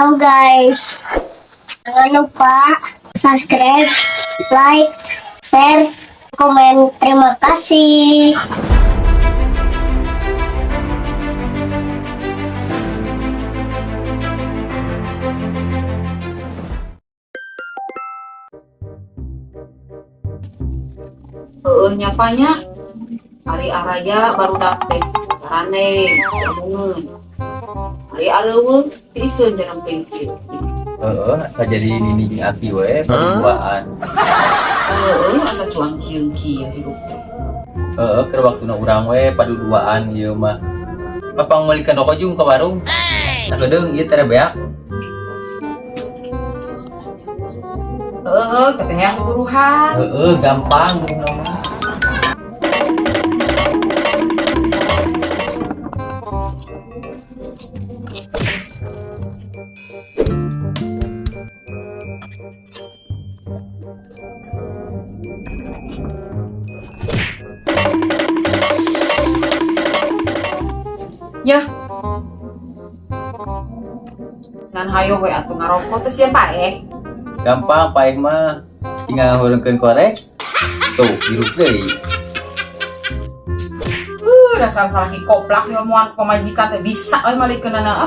Halo guys, jangan lupa subscribe, like, share, komen. Terima kasih. Nyapanya hari araya baru dapet rane gabungan hari areuweung teuseun jangan pengkir Asa jadi nini ati we perduaan. asa cuang cieung kieu hirup Keur waktuna urang we paduduaan ieu mah. Papangolikeun rokok jeung ka warung. Sakedeung ieu tere beak. tapi hayang buruhan Gampang buruhna mah. ya ngan hayo we atuh ngarokok teh sia paeh Gampang paeh mah. Tinggal heureungkeun korek. Tuh, hirup deui. dasar salaki koplak ya moal pamajikan teh bisa we malikeunana